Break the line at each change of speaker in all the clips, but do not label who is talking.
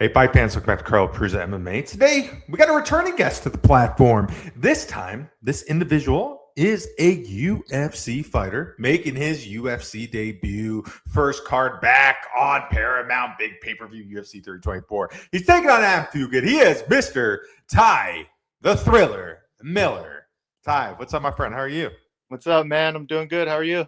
Hey, Fight fans, welcome back to Carl Cruz MMA. Today, we got a returning guest to the platform. This time, this individual is a UFC fighter making his UFC debut. First card back on Paramount, big pay-per-view UFC 324. He's taking on Adam Fugitt. He is Mr. Ty, the Thriller Miller. Ty, what's up, my friend? How are you?
What's up, man? I'm doing good. How are you?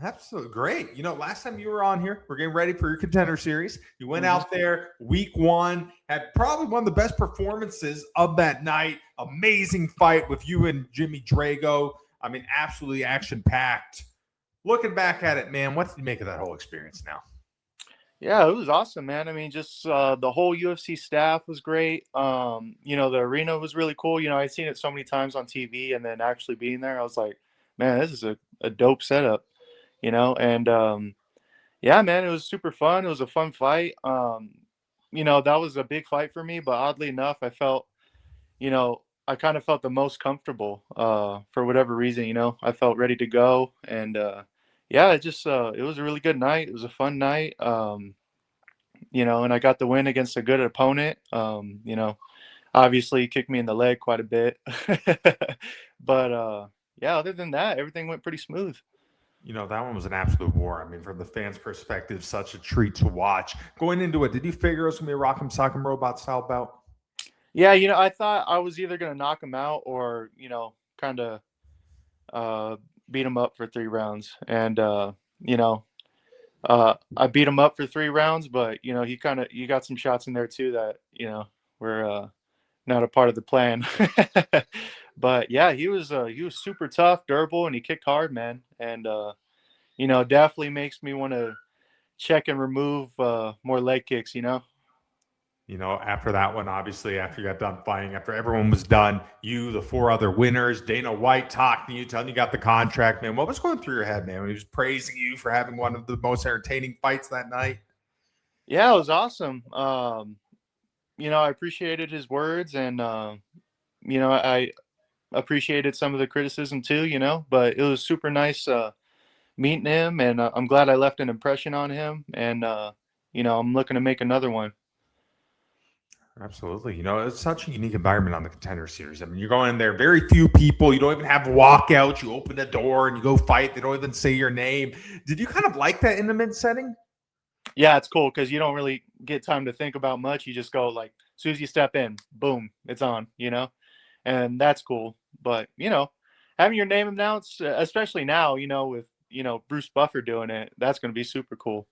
Absolutely great. You know, last time you were on here, we're getting ready for your Contender series. You went out there week one, had probably one of the best performances of that night. Amazing fight with you and Jimmy Drago. I mean, absolutely action-packed. Looking back at it, man, what did you make of that whole experience now?
Yeah, it was awesome, man. I mean, just the whole UFC staff was great. The arena was really cool. I'd seen it so many times on TV, and then actually being there, I was like, man, this is a dope setup, and yeah, man, it was super fun. It was a fun fight. That was a big fight for me, but oddly enough, I felt, I kind of felt the most comfortable for whatever reason. I felt ready to go, and yeah, it was a really good night. It was a fun night. And I got the win against a good opponent. Obviously he kicked me in the leg quite a bit. But yeah, other than that, everything went pretty smooth.
You know, that one was an absolute war. I mean, from the fans' perspective, such a treat to watch. Going into it, did you figure it was going to be a Rock'em Sock'em Robot style bout?
Yeah, I thought I was either gonna knock him out or, kind of uh beat him up for 3 rounds. And I beat him up for 3 rounds, but he got some shots in there too that, were not a part of the plan. But yeah, he was super tough, durable, and he kicked hard, man. And definitely makes me want to check and remove more leg kicks.
You know, after that one, obviously, after you got done fighting, after everyone was done, you, the four other winners, Dana White talking to you, telling you got the contract, man. What was going through your head, man, when he was praising you for having one of the most entertaining fights that night?
Yeah, it was awesome. I appreciated his words, and I appreciated some of the criticism too. But it was super nice meeting him, and I'm glad I left an impression on him. And I'm looking to make another one.
Absolutely. You know, it's such a unique environment on the Contender Series. I mean, you're going in there, very few people. You don't even have walkouts. You open the door and you go fight. They don't even say your name. Did you kind of like that intimate setting?
Yeah, it's cool because you don't really get time to think about much. You just go like, as soon as you step in, boom, it's on. And that's cool. But having your name announced, especially now, with Bruce Buffer doing it, that's going to be super cool.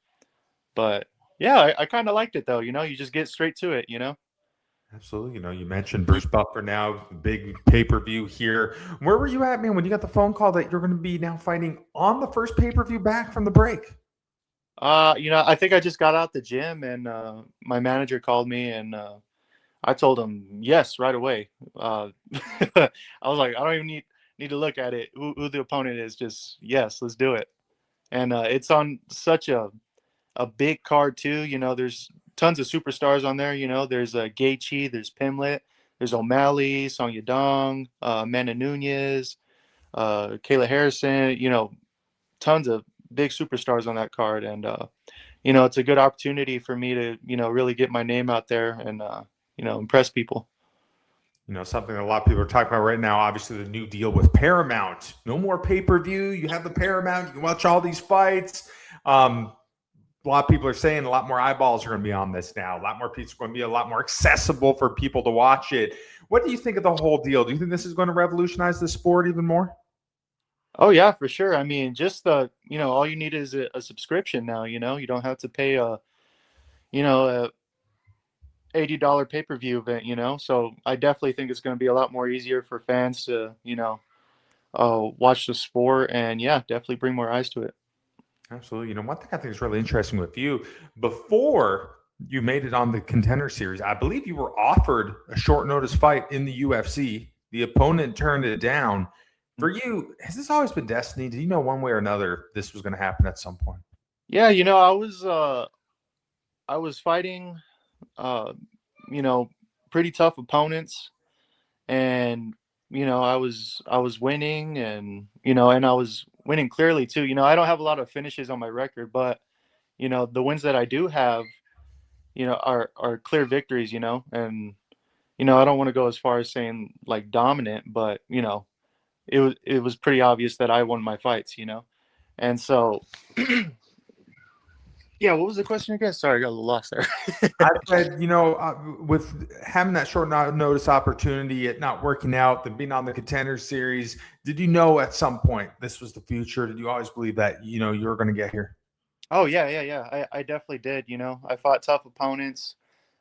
But yeah, I kind of liked it though. You just get straight to it.
Absolutely. You know, you mentioned Bruce Buffer now, big pay-per-view here. Where were you at, man, when you got the phone call that you're going to be now fighting on the first pay-per-view back from the break?
I think I just got out the gym, and my manager called me, and I told him yes right away. I was like, I don't even need to look at it, who the opponent is. Just yes, let's do it. And it's on such a big card too. There's tons of superstars on there. There's Gaethje, there's Pimlet, there's O'Malley, Song Yadong, Amanda Nunez, Kayla Harrison. Tons of big superstars on that card, and it's a good opportunity for me to really get my name out there and impress people.
You know, something that a lot of people are talking about right now, obviously the new deal with Paramount. No more pay-per-view. You have the Paramount. You can watch all these fights. A lot of people are saying a lot more eyeballs are going to be on this now. A lot more people are going to be a lot more accessible for people to watch it. What do you think of the whole deal? Do you think this is going to revolutionize the sport even more?
Oh yeah, for sure. I mean, just all you need is a subscription now. You don't have to pay a $80 pay-per-view event. So I definitely think it's going to be a lot more easier for fans to watch the sport, and yeah, definitely bring more eyes to it.
Absolutely. You know, one thing I think is really interesting with you, before you made it on the Contender Series, I believe you were offered a short notice fight in the UFC. The opponent turned it down. For you, has this always been destiny? Did you know one way or another this was going to happen at some point?
Yeah, I was fighting uh you know pretty tough opponents, and I was winning, and I was winning clearly too. I don't have a lot of finishes on my record, but the wins that I do have, are clear victories, and I don't want to go as far as saying like dominant, but it was pretty obvious that I won my fights. And so, yeah, what was the question again? Sorry, I got a little lost there.
I said, with having that short notice opportunity, it not working out, then being on the Contender Series, did you know at some point this was the future? Did you always believe that, you were going to get here?
Oh yeah, yeah, yeah. I definitely did. I fought tough opponents.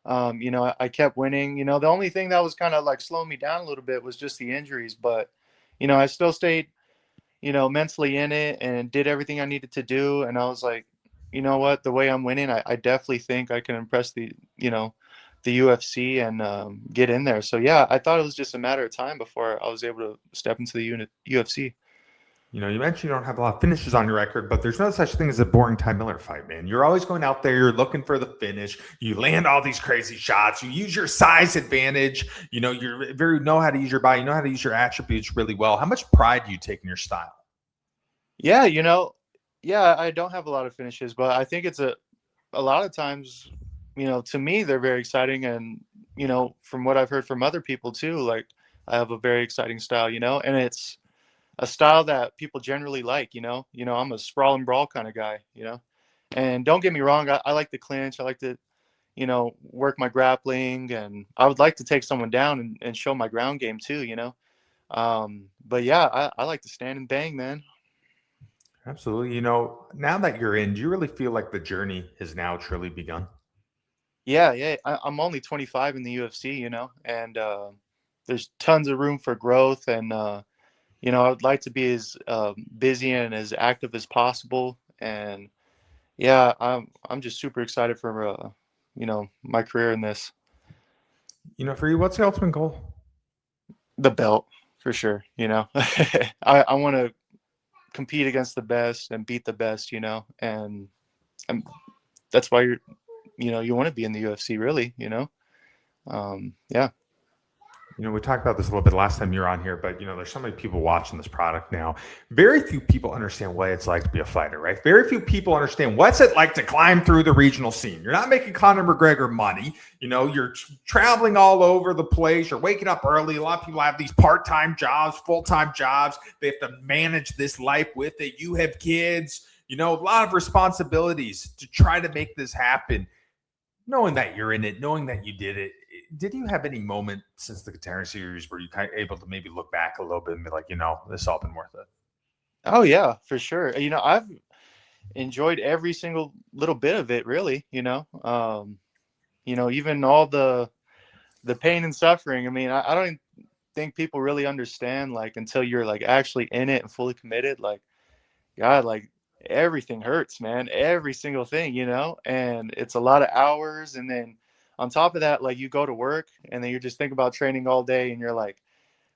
I kept winning. The only thing that was kind of like slowing me down a little bit was just the injuries, but I still stayed, mentally in it and did everything I needed to do. And I was like, you know what, the way I'm winning, I definitely think I can impress the UFC and get in there. So yeah, I thought it was just a matter of time before I was able to step into the UFC.
You mentioned you don't have a lot of finishes on your record, but there's no such thing as a boring Ty Miller fight, man. You're always going out there, you're looking for the finish. You land all these crazy shots. You use your size advantage. You're very know how to use your body. You know how to use your attributes really well. How much pride do you take in your style?
Yeah, yeah, I don't have a lot of finishes, but I think it's a lot of times, to me, they're very exciting. And, from what I've heard from other people too, like I have a very exciting style, and it's a style that people generally like, I'm a sprawl and brawl kind of guy. And don't get me wrong, I like to clinch. I like to, work my grappling, and I would like to take someone down and show my ground game too. But yeah, I like to stand and bang, man.
Absolutely. Now that you're in, do you really feel like the journey has now truly begun?
Yeah, yeah. I'm only 25 in the UFC, and there's tons of room for growth. And I would like to be as busy and as active as possible. And yeah, I'm just super excited for my career in this.
For you, what's the ultimate goal?
The belt for sure. I want to compete against the best and beat the best. And that's why you want to be in the UFC, really. Yeah.
We talked about this a little bit last time you were on here, but there's so many people watching this product now. Very few people understand what it's like to be a fighter, right? Very few people understand what's it like to climb through the regional scene. You're not making Conor McGregor money. You're traveling all over the place. You're waking up early. A lot of people have these part-time jobs, full-time jobs. They have to manage this life with it. You have kids, a lot of responsibilities to try to make this happen. Knowing that you're in it, knowing that you did it, did you have any moment since the Contender Series where you kind of able to maybe look back a little bit and be like, this all been worth it?
Oh yeah, for sure. I've enjoyed every single little bit of it, really. Even all the pain and suffering. I mean, I don't think people really understand, like, until you're like actually in it and fully committed. Like, God, like everything hurts, man. Every single thing, and it's a lot of hours. And then on top of that, like you go to work and then you're just thinking about training all day and you're like,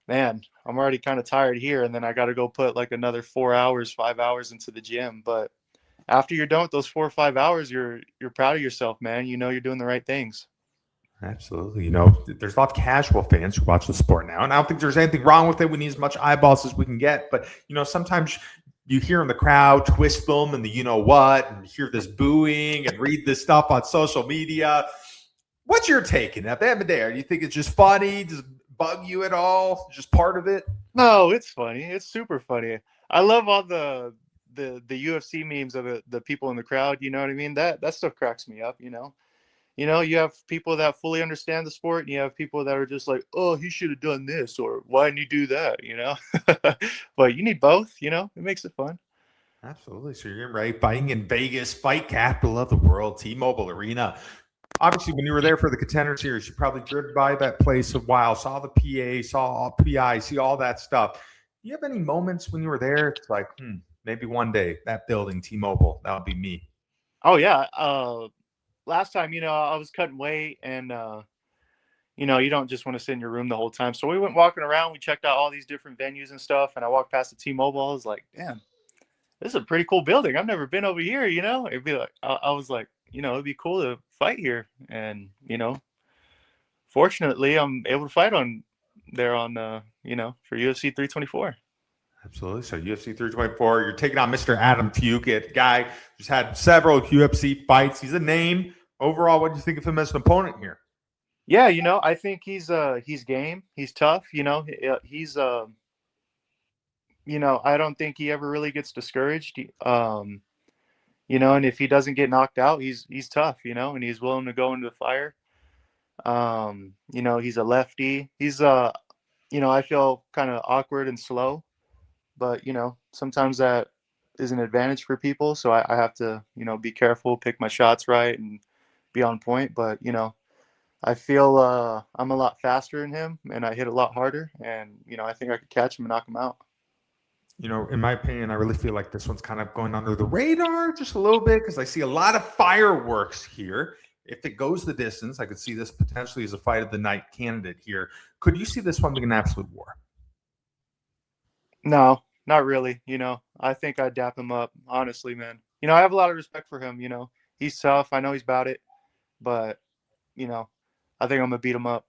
man, I'm already kind of tired here. And then I got to go put like another 4 hours, 5 hours into the gym. But after you're done with those 4 or 5 hours, you're proud of yourself, man. You're doing the right things.
Absolutely. There's a lot of casual fans who watch the sport now, and I don't think there's anything wrong with it. We need as much eyeballs as we can get. But, sometimes you hear in the crowd twist them and the what, and hear this booing and read this stuff on social media. What's your take? And at the end of the day, do you think it's just funny? Does it bug you at all? Just part of it?
No, it's funny. It's super funny. I love all the UFC memes of the people in the crowd. You know what I mean? That stuff cracks me up. You have people that fully understand the sport, and you have people that are just like, oh, he should have done this, or why didn't you do that? But you need both. It makes it fun.
Absolutely. So you're right. Fighting in Vegas, fight capital of the world, T-Mobile Arena. Obviously, when you were there for the Contender Series, you probably drove by that place a while, saw the PA, saw PI, see all that stuff. Do you have any moments when you were there? It's like, maybe one day that building, T-Mobile, that would be me.
Oh yeah. Last time, I was cutting weight, and you don't just want to sit in your room the whole time. So we went walking around. We checked out all these different venues and stuff. And I walked past the T-Mobile. I was like, damn, this is a pretty cool building. I've never been over here. It'd be like, I was like, it'd be cool to fight here. And fortunately, I'm able to fight on there on for UFC 324.
Absolutely. So UFC 324, you're taking on Mr. Adam Fugitt, guy who's had several UFC fights. He's a name, Overall, what do you think of him as an opponent here?
Yeah, I think he's game. He's tough. He's I don't think he ever really gets discouraged. And if he doesn't get knocked out, he's tough. And he's willing to go into the fire. He's a lefty. I feel kind of awkward and slow, but sometimes that is an advantage for people. So I have to, be careful, pick my shots right, and be on point. But I feel I'm a lot faster than him, and I hit a lot harder. And I think I could catch him and knock him out.
In my opinion, I really feel like this one's kind of going under the radar just a little bit because I see a lot of fireworks here. If it goes the distance, I could see this potentially as a fight of the night candidate here. Could you see this one being an absolute war?
No, not really. I think I'd dap him up, honestly, man. I have a lot of respect for him. He's tough. I know he's about it, but I think I'm gonna beat him up.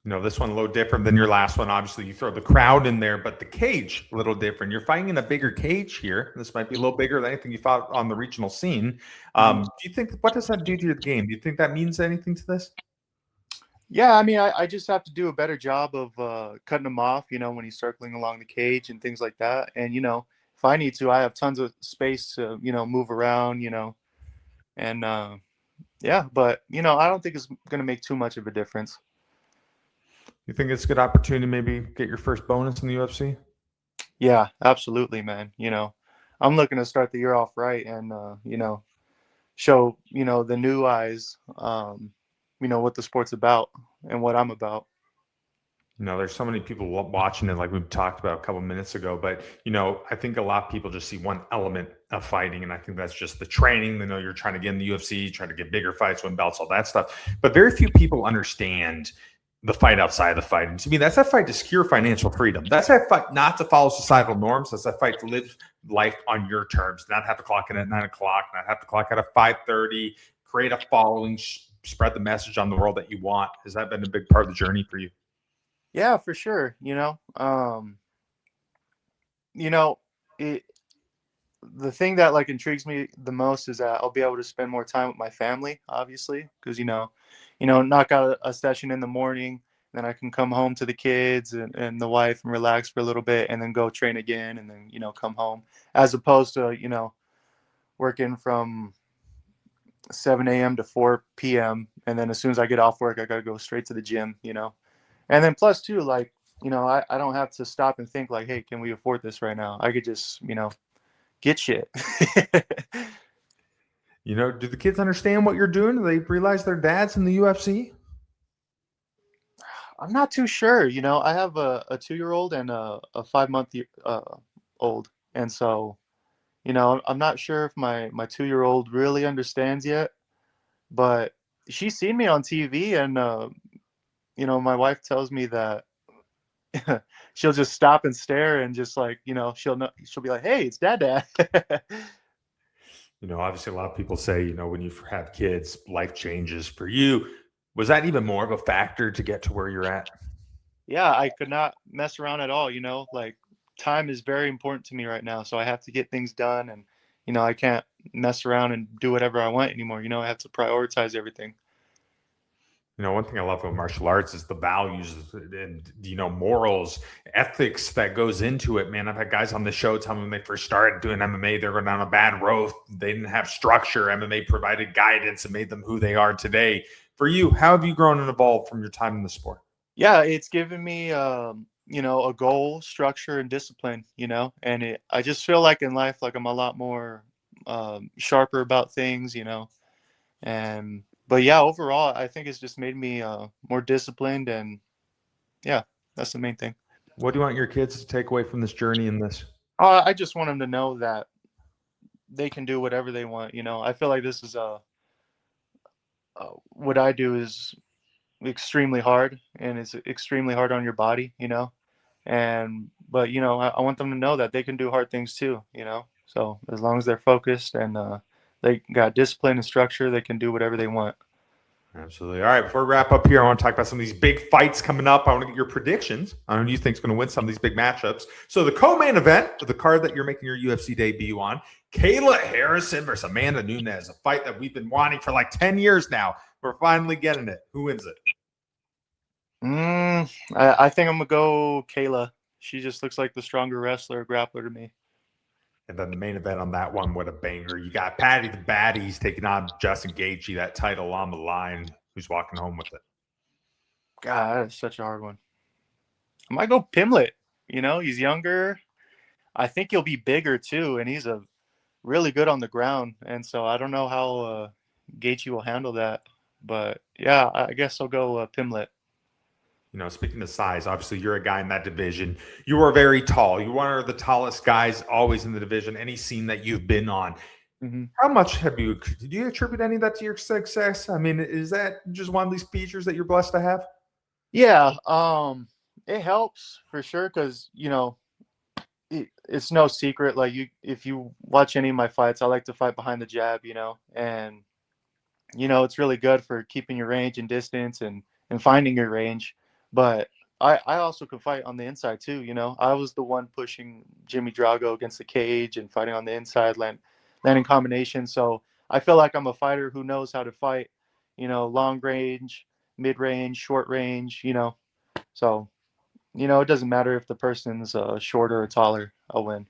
This one a little different than your last one. Obviously, you throw the crowd in there, but the cage a little different. You're fighting in a bigger cage here. This might be a little bigger than anything you fought on the regional scene. Do you think what does that do to your game? Do you think that means anything to this?
Yeah, I mean, I just have to do a better job of cutting him off. When he's circling along the cage and things like that. And if I need to, I have tons of space to move around. And yeah, but I don't think it's gonna make too much of a difference.
You think it's a good opportunity to maybe get your first bonus in the UFC?
Yeah, absolutely, man. I'm looking to start the year off right and show the new eyes what the sport's about and what I'm about.
There's so many people watching it, like we talked about a couple minutes ago. But I think a lot of people just see one element of fighting, and I think that's just the training. They know you're trying to get in the UFC, trying to get bigger fights, win belts, all that stuff. But very few people understand the fight outside of the fight. And to me, that's that fight to secure financial freedom. That's that fight not to follow societal norms. That's that fight to live life on your terms, not have to clock in at 9 o'clock, not have to clock out at 5:30, create a following, spread the message on the world that you want. Has that been a big part of the journey for you?
Yeah, for sure. It, the thing that like intrigues me the most is that I'll be able to spend more time with my family, obviously, because knock out a session in the morning, then I can come home to the kids and the wife and relax for a little bit, and then go train again, and then come home, as opposed to working from 7 a.m. to 4 p.m. and then as soon as I get off work, I gotta go straight to the gym. And then plus too, like I don't have to stop and think like, hey, can we afford this right now? I could just get shit.
Do the kids understand what you're doing? Do they realize their dad's in the UFC?
I'm not too sure. I have a 2-year-old and a 5-month old. And so, I'm not sure if my 2-year-old really understands yet, but she's seen me on TV and, my wife tells me that she'll just stop and stare and just like, she'll be like, hey, it's dad.
Obviously a lot of people say, when you have kids, life changes for you. Was that even more of a factor to get to where you're at?
Yeah, I could not mess around at all. Like time is very important to me right now. So I have to get things done and, I can't mess around and do whatever I want anymore. I have to prioritize everything.
One thing I love about martial arts is the values and, morals, ethics that goes into it, man. I've had guys on the show tell me when they first started doing MMA, they were down a bad road. They didn't have structure. MMA provided guidance and made them who they are today. For you, how have you grown and evolved from your time in the sport?
Yeah, it's given me, a goal, structure, and discipline, and I just feel like in life, like I'm a lot more sharper about things, but yeah, overall, I think it's just made me more disciplined, and yeah, that's the main thing.
What do you want your kids to take away from this journey in this?
I just want them to know that they can do whatever they want. I feel like this is what I do is extremely hard, and it's extremely hard on your body, but I want them to know that they can do hard things too, so as long as they're focused and they got discipline and structure, they can do whatever they want.
Absolutely. All right, before we wrap up here, I want to talk about some of these big fights coming up. I want to get your predictions on who you think is going to win some of these big matchups. So the co-main event of the card that you're making your UFC debut on, Kayla Harrison versus Amanda Nunes, a fight that we've been wanting for like 10 years now. We're finally getting it. Who wins it?
I think I'm going to go Kayla. She just looks like the stronger wrestler, grappler to me.
And then the main event on that one, what a banger. You got Patty the Baddies taking on Justin Gaethje, that title on the line. Who's walking home with it?
God, that is such a hard one. I might go Pimlet. You know, he's younger. I think he'll be bigger too, and he's really good on the ground. And so I don't know how Gaethje will handle that. But yeah, I guess I'll go Pimlet.
You know, speaking of size, obviously you're a guy in that division. You are very tall. You're one of the tallest guys always in the division, any scene that you've been on.
Mm-hmm.
How much do you attribute any of that to your success? I mean, is that just one of these features that you're blessed to have?
Yeah, it helps for sure because, you know, it's no secret. Like if you watch any of my fights, I like to fight behind the jab, you know, and, you know, it's really good for keeping your range and distance and finding your range. But I also can fight on the inside too, you know. I was the one pushing Jimmy Drago against the cage and fighting on the inside, landing combinations. So I feel like I'm a fighter who knows how to fight, you know, long range, mid range, short range, you know. So, you know, it doesn't matter if the person's shorter or taller, I'll win.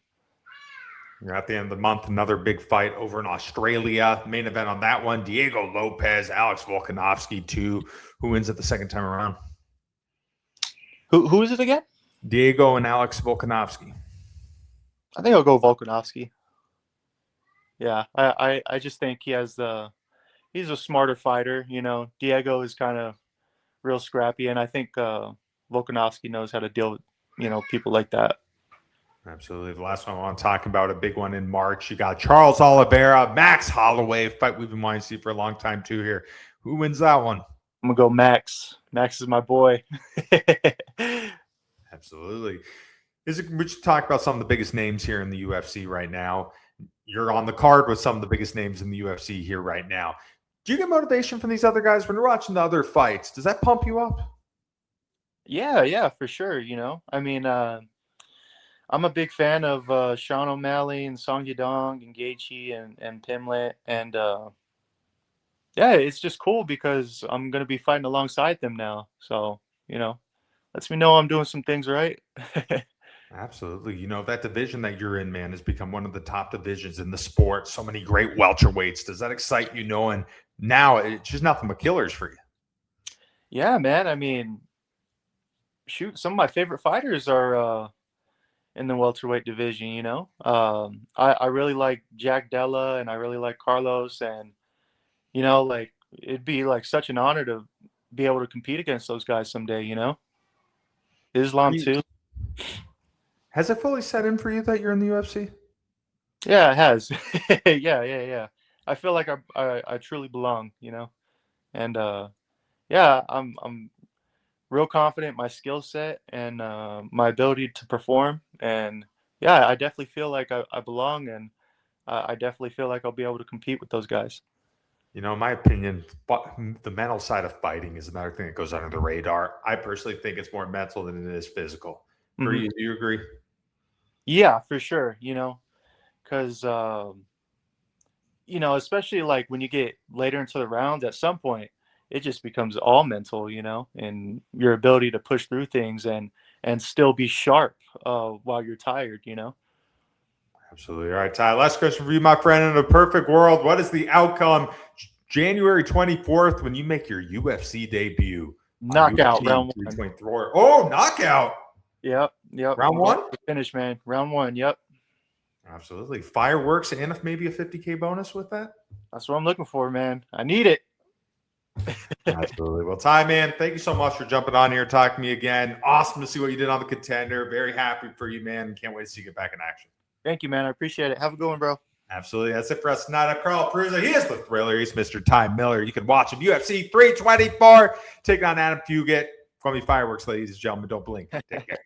You're at the end of the month, another big fight over in Australia. Main event on that one, Diego Lopez, Alex Volkanovski, 2. Who wins it the second time around?
Who is it again?
Diego and Alex Volkanovski.
I think I'll go Volkanovski. Yeah, I just think he's a smarter fighter. You know, Diego is kind of real scrappy, and I think Volkanovski knows how to deal with, you know, people like that.
Absolutely. The last one I want to talk about, a big one in March. You got Charles Oliveira, Max Holloway, fight we've been wanting to see for a long time too here. Who wins that one?
I'm going to go Max. Max is my boy.
Absolutely. We should talk about some of the biggest names here in the UFC right now. You're on the card with some of the biggest names in the UFC here right now. Do you get motivation from these other guys when you're watching the other fights? Does that pump you up?
Yeah, for sure. You know, I mean, I'm a big fan of Sean O'Malley and Song Yadong and Gaethje and Pimlet. And yeah, it's just cool because I'm going to be fighting alongside them now. So, you know, lets me know I'm doing some things right.
Absolutely. You know, that division that you're in, man, has become one of the top divisions in the sport. So many great welterweights. Does that excite you knowing now it's just nothing but killers for you?
Yeah, man. I mean, shoot, some of my favorite fighters are in the welterweight division, you know. I really like Jack Della and I really like Carlos, and, you know, like it'd be like such an honor to be able to compete against those guys someday, you know. Islam too.
Has it fully set in for you that you're in the UFC?
Yeah, it has. Yeah. I feel like I truly belong, you know. And yeah, I'm real confident in my skill set and my ability to perform. And yeah, I definitely feel like I belong, and I definitely feel like I'll be able to compete with those guys.
You know, in my opinion, the mental side of fighting is another thing that goes under the radar. I personally think it's more mental than it is physical. For you, do you agree?
Yeah, for sure. You know, because you know, especially like when you get later into the rounds, at some point, it just becomes all mental, you know, and your ability to push through things and still be sharp while you're tired, you know.
Absolutely. All right, Ty, last question for you, my friend. In a perfect world, what is the outcome January 24th when you make your UFC debut?
Knockout, round 1.
Oh, knockout.
Yep.
Round 1?
Finish, man. Round 1, yep.
Absolutely. Fireworks and if maybe a $50K bonus with that?
That's what I'm looking for, man. I need it.
Absolutely. Well, Ty, man, thank you so much for jumping on here, talking to me again. Awesome to see what you did on the Contender. Very happy for you, man. Can't wait to see you get back in action.
Thank you, man. I appreciate it. Have a good one, bro.
Absolutely. That's it for us tonight. I'm Carl Prusa. He is the Thriller. He's Mr. Ty Miller. You can watch him UFC 324 taking on Adam Fugitt. Call me fireworks, ladies and gentlemen. Don't blink. Take care.